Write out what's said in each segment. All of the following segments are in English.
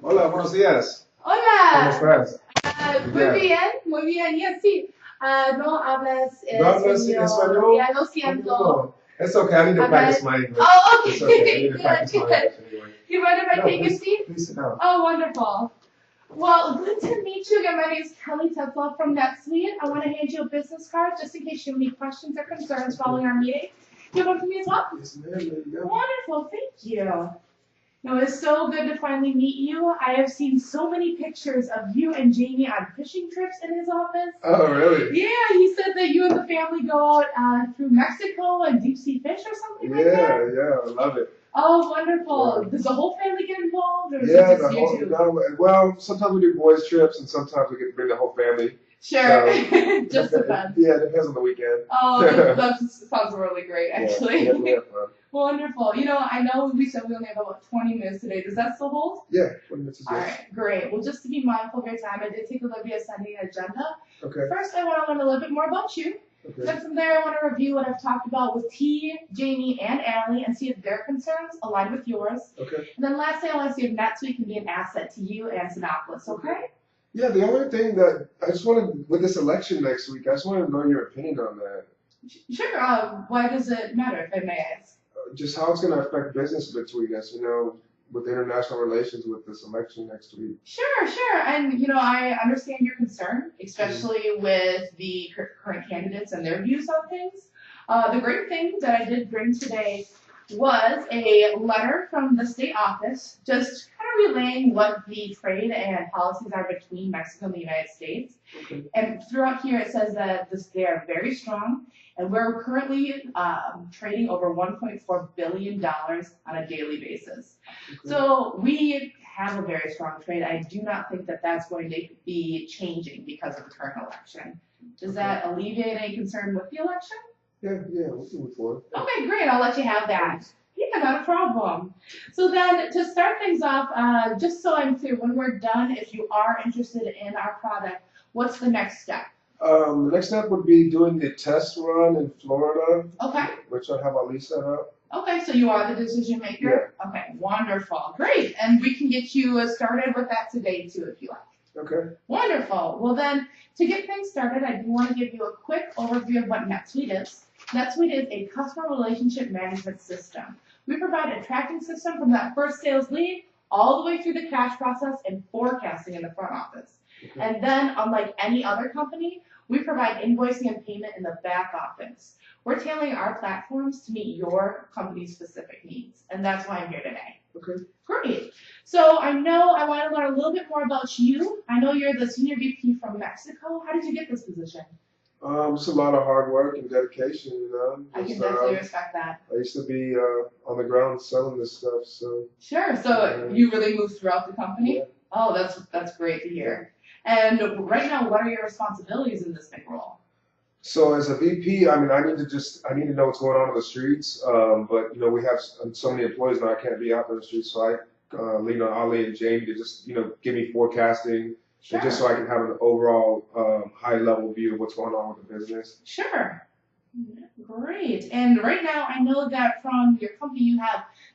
Hola, buenos días. ¿Cómo Hola, estás? muy bien, y así, no hablas ¿No hablas español, español? ya lo Oh, siento. no. It's okay. I need to A practice ver, my English. oh, It's okay. I okay, need to practice good, my good. English anyway. You mind if I No, take a please, seat? please sit down. Oh, wonderful. Well, good to meet you again. My name is Kelly Tetzlaff from NetSuite. I want to hand you a business card just in case you have any questions or concerns following our meeting. You have one for me as well? Yes, ma'am. There you go. Wonderful, thank you. No, it's so good to finally meet you. I have seen so many pictures of you and Jamie on fishing trips in his office. Oh, really? Yeah, he said that you and the family go out through Mexico and deep sea fish or something like that. Yeah, I love it. Oh, wonderful. Yeah. Does the whole family get involved, or is it Yeah, just the you whole, two? no, well, sometimes we do boys trips and sometimes we get to bring the whole family. Sure, So, just depends. Yeah, it depends on the weekend. Oh, that sounds really great, actually. Yeah, we have fun. Wonderful. You know, I know we said we only have about 20 minutes today. Does that still hold? Yeah, 20 minutes is All good. right, great. Well, just to be mindful of your time, I did take Olivia sending an agenda. Okay. First, I want to learn a little bit more about you. Okay. Then from there, I want to review what I've talked about with T, Jamie, and Allie and see if their concerns align with yours. Okay. And then lastly, I want to see if NetSuite can be an asset to you and Sinopolis, okay? Yeah, the only thing that I just wanted with this election next week, I just wanted to know your opinion on that. Sure. Why does it matter, if I may ask? Just how it's going to affect business between us, with international relations with this election next week. Sure. And, I understand your concern, especially with the current candidates and their views on things. The great thing that I did bring today was a letter from the state office just kind of relaying what the trade and policies are between Mexico and the United States. Okay. And throughout here it says that they are very strong, and we're currently trading over $1.4 billion on a daily basis. Okay. So we have a very strong trade. I do not think that that's going to be changing because of the current election. Does that alleviate any concern with the election? Yeah, we'll move forward. Okay, great. I'll let you have that. Yeah, not a problem. So then, to start things off, just so I'm clear, when we're done, if you are interested in our product, what's the next step? The next step would be doing the test run in Florida. Okay. Which I have Ali set up. Okay, so you are the decision maker? Yeah. Okay, wonderful. Great. And we can get you started with that today, too, if you like. Okay. Wonderful. Well, then, to get things started, I do want to give you a quick overview of what NetSuite is. NetSuite is a customer relationship management system. We provide a tracking system from that first sales lead all the way through the cash process and forecasting in the front office. Okay. And then, unlike any other company, we provide invoicing and payment in the back office. We're tailoring our platforms to meet your company's specific needs, and that's why I'm here today. Okay. Great. So I know I want to learn a little bit more about you. I know you're the Senior VP from Mexico. How did you get this position? It's a lot of hard work and dedication, I can definitely respect that. I used to be on the ground selling this stuff, so. Sure. So you really moved throughout the company? Yeah. Oh, that's great to hear. And right now, what are your responsibilities in this big role? So as a VP, I need to know what's going on in the streets. But we have so many employees now, I can't be out in the streets, so I lean on Ali and Jamie to just give me forecasting. Sure. And just so I can have an overall high-level view of what's going on with the business. Sure. Great. And right now, I know that from your company,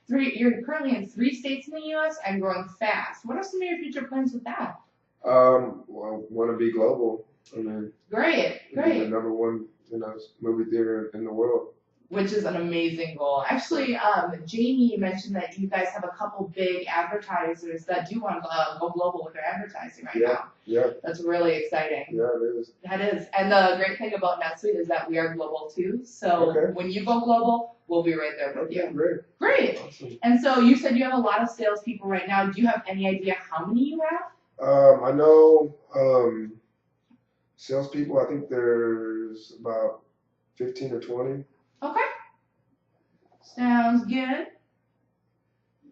you're currently in 3 states in the U.S. and growing fast. What are some of your future plans with that? Well, want to be global. Great. The number one, movie theater in the world. Which is an amazing goal. Actually, Jamie mentioned that you guys have a couple big advertisers that do want to go global with their advertising right now. Yeah. That's really exciting. Yeah, it is. That is. And the great thing about NetSuite is that we are global too. So when you go global, we'll be right there with you. Great. Awesome. And so you said you have a lot of salespeople right now. Do you have any idea how many you have? I know salespeople, I think there's about 15 or 20. Okay. Sounds good.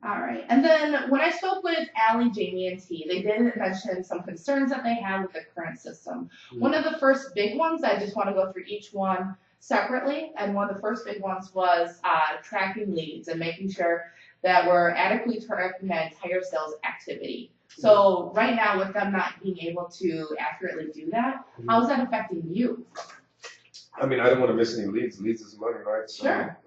All right. And then when I spoke with Allie, Jamie, and T, they did mention some concerns that they had with the current system. Mm-hmm. One of the first big ones, I just want to go through each one separately, and one of the first big ones was tracking leads and making sure that we're adequately tracking that entire sales activity. So right now, with them not being able to accurately do that, how is that affecting you? I don't want to miss any leads. Leads is money, right? So, sure.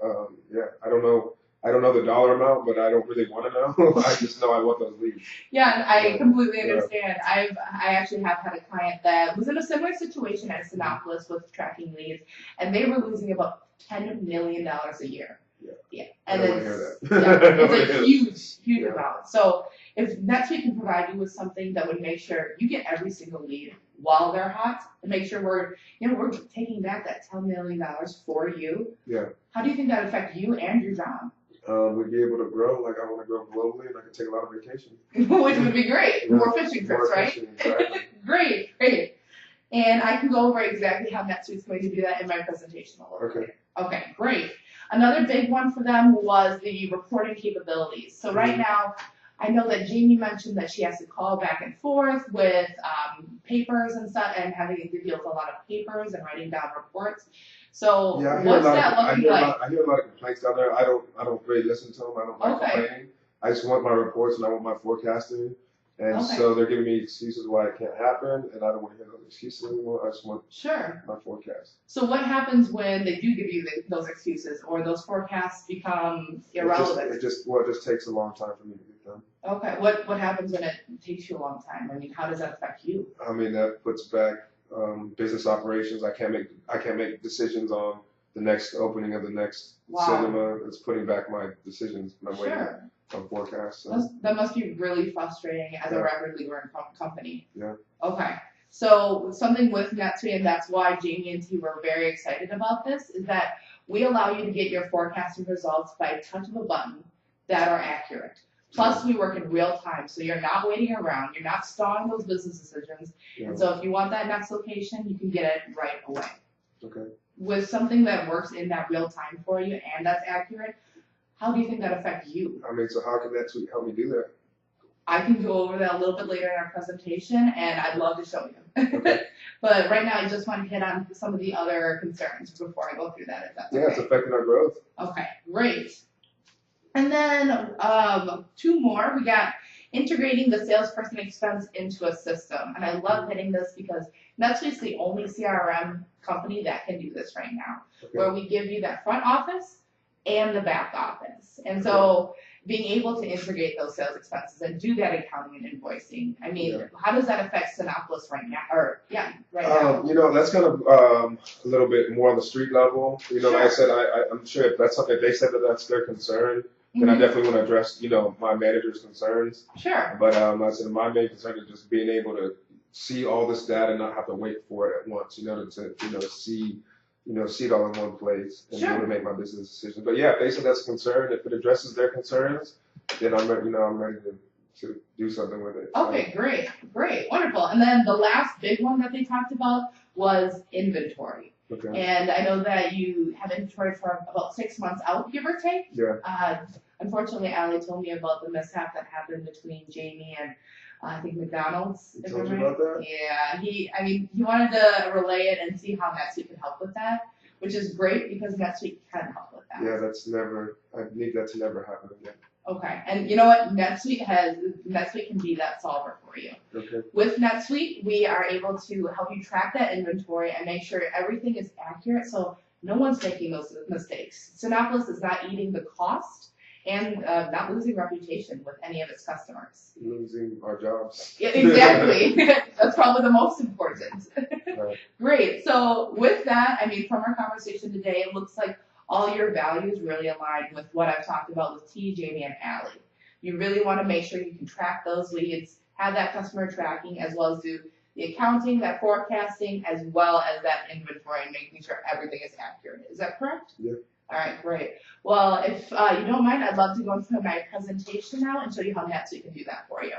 I don't know. I don't know the dollar amount, but I don't really want to know. I just know I want those leads. Yeah, and I Yeah. completely Yeah. understand. I actually have had a client that was in a similar situation as Sinopolis with tracking leads, and they were losing about $10 million a year. Yeah. And I don't want to hear that. it's a huge Yeah. amount. So if NetSuite can provide you with something that would make sure you get every single lead while they're hot, and make sure we're taking back that $10 million for you. Yeah. How do you think that would affect you and your job? We'd be able to grow. Like I want to grow globally, and I can take a lot of vacation. Which would be great. Yeah. More fishing trips, right? Fishing, exactly. Great. And I can go over exactly how NetSuite's going to do that in my presentation a little bit. Okay, great. Another big one for them was the reporting capabilities. So right now, I know that Jamie mentioned that she has to call back and forth with papers and stuff, and having to deal with a lot of papers and writing down reports. So Yeah, what's that looking like? I hear a lot of complaints down there. I don't really listen to them. I don't like complaining. I just want my reports and I want my forecasting. And so they're giving me excuses why it can't happen, and I don't want to hear those excuses anymore. I just want my forecast. So what happens when they do give you those excuses, or those forecasts become irrelevant? It just takes a long time for me to get them. Okay. What happens when it takes you a long time? I mean, how does that affect you? I mean, that puts back business operations. I can't make decisions on the next opening of the next cinema. It's putting back my decisions. I'm waiting on forecasts. So. That must be really frustrating as a rapidly growing company. Yeah. Okay. So something with NetSuite, and that's why Jamie and T were very excited about this, is that we allow you to get your forecasting results by a touch of a button that are accurate. Plus, we work in real time, so you're not waiting around. You're not stalling those business decisions. Yeah. And so if you want that next location, you can get it right away. Okay. With something that works in that real time for you and that's accurate, how do you think that affects you? I mean, so how can NetSuite help me do that? I can go over that a little bit later in our presentation, and I'd love to show you. Okay. But right now, I just want to hit on some of the other concerns before I go through that, if that's okay. It's affecting our growth. Okay, great. And then 2 more. We got integrating the salesperson expense into a system. And I love hitting this because NetSuite's the only CRM company that can do this right now, where we give you that front office and the back office. And so being able to integrate those sales expenses and do that accounting and invoicing. I mean, how does that affect Sinopolis right now? Now? That's kind of a little bit more on the street level. Like I said, I'm sure if that's something, if they said that that's their concern, then I definitely want to address, my manager's concerns. Sure. But I said my main concern is just being able to see all this data and not have to wait for it at once, to see it all in one place and be able to make my business decisions. But if they said that's a concern, if it addresses their concerns, then I'm ready to do something with it. Okay, great, wonderful. And then the last big one that they talked about was inventory. Okay. And I know that you have inventory for about 6 months out, give or take. Yeah. Unfortunately, Allie told me about the mishap that happened between Jamie and I think McDonald's. He told you about that? Yeah, he wanted to relay it and see how NetSuite could help with that, which is great because NetSuite can help with that. Yeah, I need that to never happen again. Okay, and you know what? NetSuite can be that solver for you. Okay. With NetSuite, we are able to help you track that inventory and make sure everything is accurate so no one's making those mistakes. Sinopolis is not eating the cost and not losing reputation with any of its customers. Losing our jobs. Yeah, exactly. That's probably the most important. Right. Great. So with that, from our conversation today, it looks like all your values really align with what I've talked about with T, Jamie, and Allie. You really want to make sure you can track those leads, have that customer tracking, as well as do the accounting, that forecasting, as well as that inventory and making sure everything is accurate. Is that correct? Yeah. All right, great. Well, if you don't mind, I'd love to go into my presentation now and show you how NetSuite can do that for you.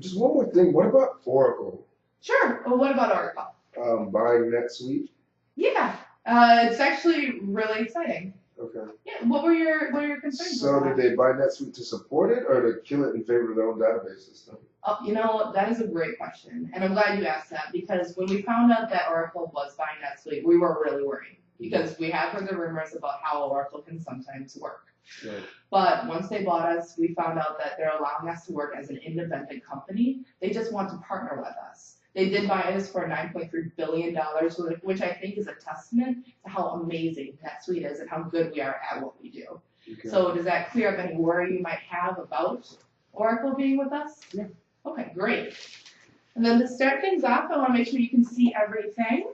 Just one more thing. What about Oracle? Sure. Well, what about Oracle? Buying NetSuite? Yeah. It's actually really exciting. Okay. Yeah. What were your concerns? So did they buy NetSuite to support it or to kill it in favor of their own database system? That is a great question. And I'm glad you asked that because when we found out that Oracle was buying NetSuite, we were really worried because we have heard the rumors about how Oracle can sometimes work. Right. But once they bought us, we found out that they're allowing us to work as an independent company. They just want to partner with us. They did buy us for $9.3 billion, which I think is a testament to how amazing NetSuite is and how good we are at what we do. Okay. So does that clear up any worry you might have about Oracle being with us? Yeah. Okay, great. And then to start things off, I want to make sure you can see everything.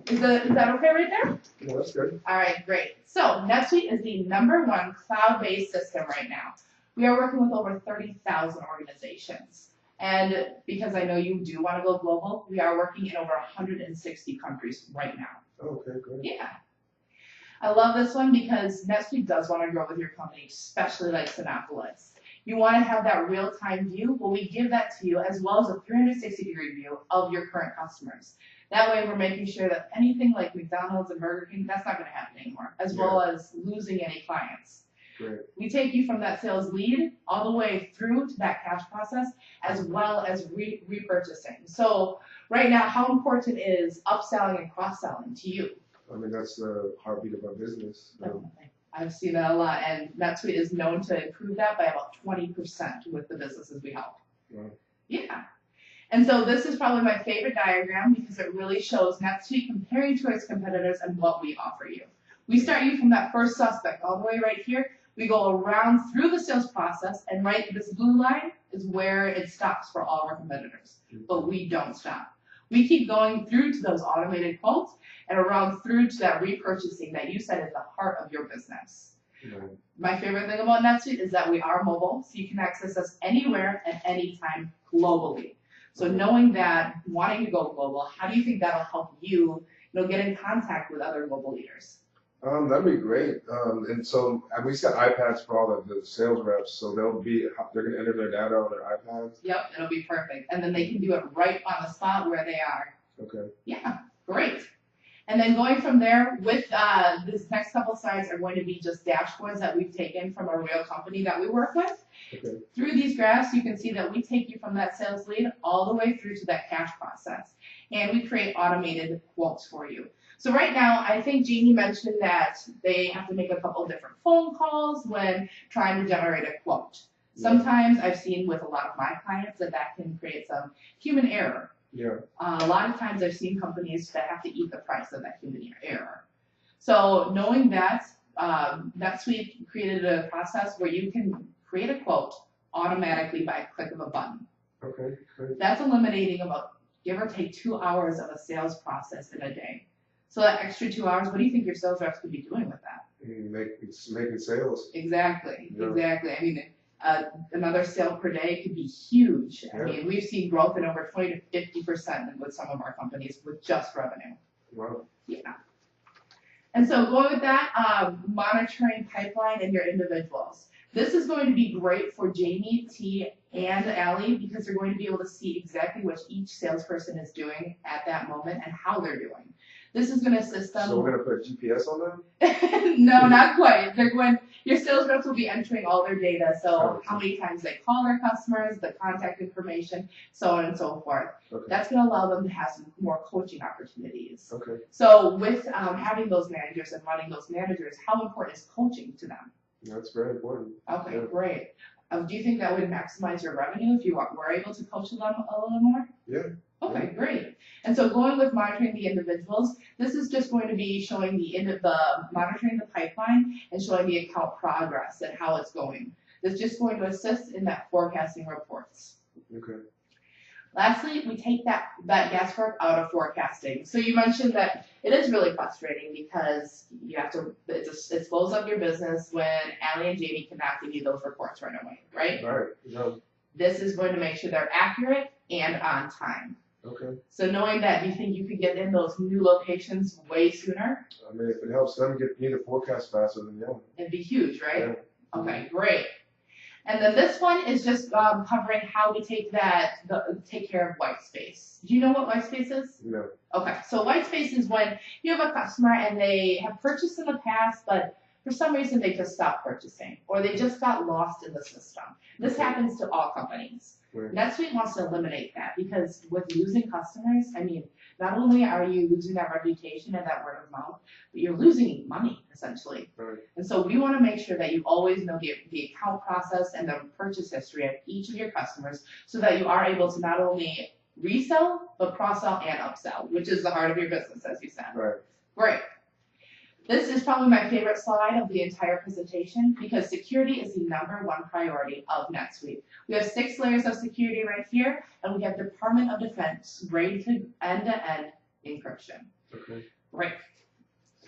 Is that okay right there? Yeah, that's good. All right, great. So NetSuite is the #1 cloud-based system right now. We are working with over 30,000 organizations. And because I know you do want to go global, we are working in over 160 countries right now. Okay, good. Yeah. I love this one because NetSuite does want to grow with your company, especially like Synopolis. You want to have that real-time view. Well, we give that to you as well as a 360-degree view of your current customers. That way, we're making sure that anything like McDonald's and Burger King, that's not going to happen anymore, as well as losing any clients. Great. We take you from that sales lead all the way through to that cash process, as well as repurchasing. So right now, how important is upselling and cross-selling to you? I mean, that's the heartbeat of our business. Definitely. I've seen that a lot, and NetSuite is known to improve that by about 20% with the businesses we help. Wow. Yeah. And so this is probably my favorite diagram because it really shows NetSuite comparing to its competitors and what we offer you. We start you from that first suspect all the way right here. We go around through the sales process, and right this blue line is where it stops for all of our competitors. But we don't stop. We keep going through to those automated quotes and around through to that repurchasing that you said is the heart of your business. Right. My favorite thing about NetSuite is that we are mobile, so you can access us anywhere at any time globally. So knowing that, wanting to go global, how do you think that'll help you, get in contact with other global leaders? That'd be great. And so we got iPads for all the sales reps, so they're gonna enter their data on their iPads. Yep, it'll be perfect. And then they can do it right on the spot where they are. Okay. Yeah, great. And then going from there, with this next couple slides are going to be just dashboards that we've taken from a real company that we work with. Okay. Through these graphs, you can see that we take you from that sales lead all the way through to that cash process. And we create automated quotes for you. So right now, I think Jeannie mentioned that they have to make a couple different phone calls when trying to generate a quote. Sometimes I've seen with a lot of my clients that can create some human error. Yeah. A lot of times I've seen companies that have to eat the price of that human error. So knowing that, NetSuite created a process where you can create a quote automatically by a click of a button. Okay. Great. That's eliminating about, give or take, 2 hours of a sales process in a day. So that extra 2 hours, what do you think your sales reps could be doing with that? Making sales. Exactly. Yeah. Exactly. I mean, another sale per day could be huge. Yeah. I mean, we've seen growth in over 20 to 50% with some of our companies with just revenue. Wow. Yeah. And so going with that, monitoring pipeline and your individuals. This is going to be great for Jamie, T, and Allie because they're going to be able to see exactly what each salesperson is doing at that moment and how they're doing. This is going to assist them. So we're going to put GPS on them? No, not quite. Your sales reps will be entering all their data, so how many times they call their customers, the contact information, so on and so forth. Okay. That's going to allow them to have some more coaching opportunities. Okay. So with having those managers and running those managers, how important is coaching to them? That's very important. Okay, Yeah. great. Do you think that would maximize your revenue if you were able to coach them a little more? Yeah. Okay, great. And so going with monitoring the individuals, this is just going to be showing monitoring the pipeline and showing the account progress and how it's going. It's just going to assist in that forecasting reports. Okay. Lastly, we take that guesswork out of forecasting. So you mentioned that it is really frustrating because it slows up your business when Allie and Jamie cannot give you those reports right away, right? Right. Yeah. This is going to make sure they're accurate and on time. Okay. So knowing that, do you think you could get in those new locations way sooner? I mean, if it helps them get me the forecast faster, then yeah. It'd be huge, right? Yeah. Okay, great. And then this one is just covering how we take care of white space. Do you know what white space is? No. Okay, so white space is when you have a customer and they have purchased in the past, but for some reason they just stopped purchasing or they just got lost in the system. This happens to all companies. Right. NetSuite wants to eliminate that because with losing customers, I mean, not only are you losing that reputation and that word of mouth, but you're losing money essentially. Right. And so we want to make sure that you always know the account process and the purchase history of each of your customers so that you are able to not only resell, but cross-sell and upsell, which is the heart of your business, as you said. Right. Great. This is probably my favorite slide of the entire presentation because security is the #1 priority of NetSuite. We have 6 layers of security right here, and we have Department of Defense grade to end-to-end encryption. Okay. Right.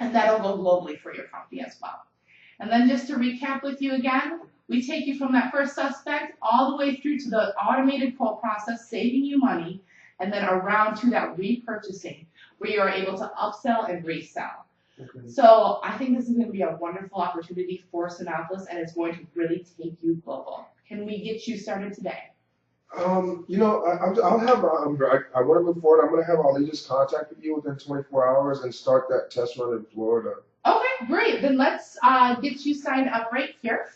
And that'll go globally for your company as well. And then just to recap with you again, we take you from that first suspect all the way through to the automated quote process, saving you money, and then around to that repurchasing, where you are able to upsell and resell. Okay. So I think this is going to be a wonderful opportunity for Synopsys, and it's going to really take you global. Can we get you started today? You know, I'll have, I want to move forward. I'm going to have Ali just contact with you within 24 hours and start that test run in Florida. Okay, great. Then let's get you signed up right here.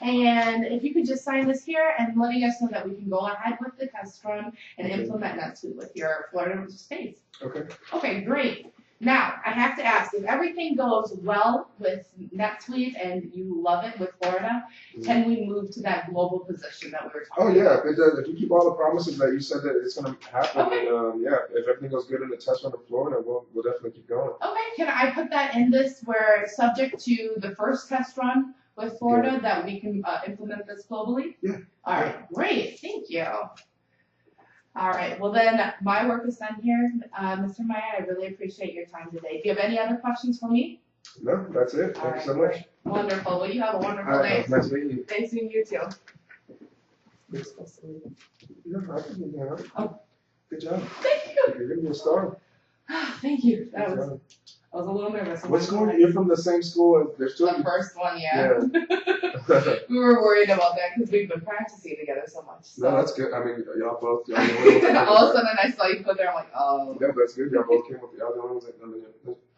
And if you could just sign this here and letting us know that we can go ahead with the test run and implement NetSuite with your Florida space. Okay. Okay, great. Now, I have to ask, if everything goes well with NetSuite and you love it with Florida, can we move to that global position that we were talking about? Oh, yeah. If it does, if you keep all the promises that you said that it's going to happen, Okay. then, yeah, if everything goes good in the test run in Florida, we'll definitely keep going. Okay, can I put that in this where subject to the first test run with Florida that we can implement this globally? Yeah. All right, great. Thank you. All right, well then, my work is done here. Mr. Maya, I really appreciate your time today. Do you have any other questions for me? No, that's it. Thank you so much. Great. Wonderful. Well, you have a wonderful All day. right, nice meeting you. Nice meeting you too. No, I can do that. Oh. Good job. Thank you. You're going to be a star. Thank you. Good I was job. a little nervous. What's going on? You're from the same school as there's two of The you. first one, yeah. Yeah. We were worried about that because we've been practicing together so much. So. No, that's good. I mean, y'all both. Y'all All of a sudden, I saw you put there. I'm like, oh. Yeah, that's good. Y'all both came with the other ones.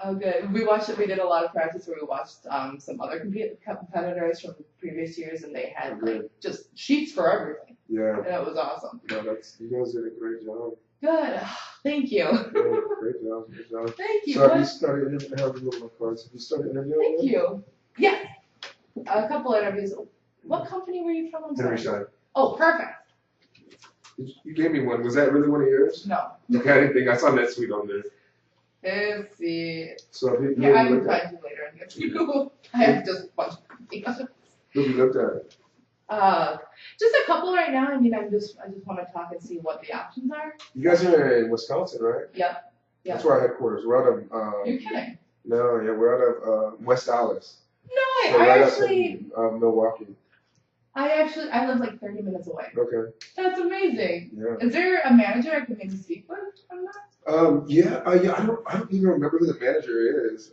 Oh, good. We watched it. We did a lot of practice where we watched some other competitors from previous years, and they had like just sheets for everything. Yeah. And it was awesome. No, you guys did a great job. Good. Thank you. Yeah, great job. Good job. Thank you. So have you started interviewing? Have you my cards? Have you started interviewing? Thank you. Yes. A couple interviews. What company were you from? I'm Henry sorry. Schein. Oh, perfect. You gave me one. Was that really one of yours? No. Okay, I didn't think. I saw NetSuite on there. Let's see. So have you Yeah, I can looked at find you later and get you. I have just a bunch of companies. Who have you looked at? Just a couple right now. I mean, I just want to talk and see what the options are. You guys are in Wisconsin, right? Yep. That's where our headquarters. We're out of. You're kidding. No, yeah, we're out of West Dallas. No, So I right actually, outside, Milwaukee. I live like 30 minutes away. Okay. That's amazing. Yeah. Is there a manager I can maybe speak with on that? Yeah. I don't even remember who the manager is.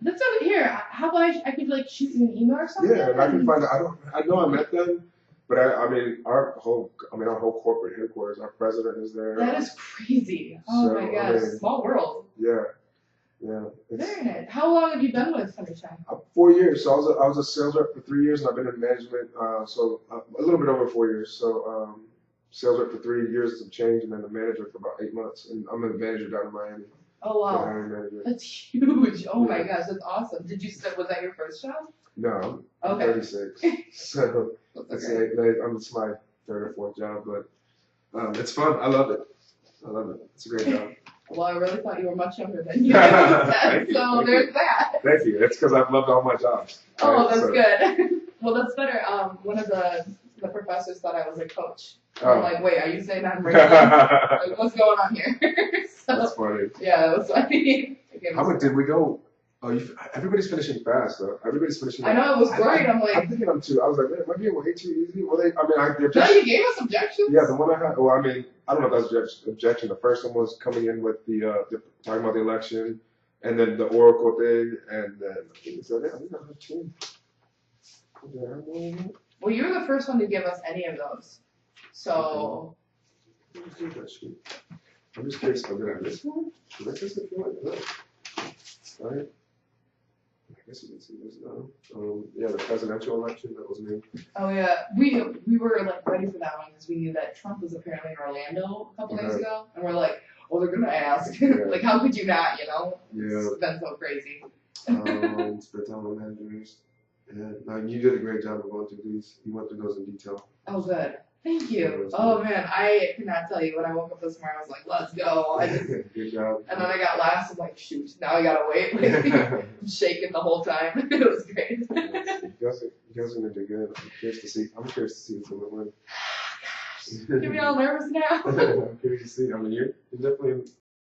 That's over here. How about I could like shoot you an email or something? Yeah, and I can find out. I know I met them, but I mean our whole corporate headquarters. Our president is there. That is crazy. Oh So, my I gosh, mean, small world. Yeah. Yeah. Very nice. How long have you been with Henry Schein? 4 years. So I was a sales rep for 3 years, and I've been in management. So a little bit over 4 years. So sales rep for 3 years of change, and then the manager for about 8 months. And I'm a manager down in Miami. Oh wow, hiring manager. that's huge. Oh my Yeah. gosh, that's awesome. Did you was that your first job? No, I'm Okay. 36. So That's it's okay. it's my third or fourth job, but it's fun. I love it. I love it. It's a great job. Well, I really thought you were much younger than you. Thank you, So thank there's you. that. Thank you. It's because I've loved all my jobs. Oh, Right? that's So- good. Well, that's better. One of the professors thought I was a coach. I'm Oh. like, wait, are you saying I'm regular? Like, what's going on here? So, That's funny. yeah, it was funny. How much did we go? Oh, everybody's finishing fast though. Everybody's finishing. I know, I was worried. I'm I'm like, thinking I'm too. I was like, man, am I being way too easy? Well, they're no, just. you gave us objections? Yeah, the one I had. Well, I mean, I don't know if that's objection. The first one was coming in with the talking about the election, and then the Oracle thing, and then I think so. Yeah, we got a team. Well, you were the first one to give us any of those. So, I'm just curious. Did I miss one? Did I miss it? Right. I guess you can see this now. Yeah, the presidential election, that was me. oh yeah, we were like ready for that one because we knew that Trump was apparently in Orlando a couple days Okay. ago, and we're like, oh, they're gonna ask. Yeah. Like, how could you not? You know? Yeah. It's been so crazy. Spent time with managers. Yeah, no, you did a great job of going through these. You went through those in detail. Oh, good. Thank you. Oh man, I cannot tell you when I woke up this morning. I was like, let's go. Good job. And then I got last. I'm like, shoot, now I gotta wait. Like, I'm shaking the whole time. It was great. You guys are gonna do good. I'm curious to see who's gonna win. Get me all nervous now. I'm curious to see. I mean, you're definitely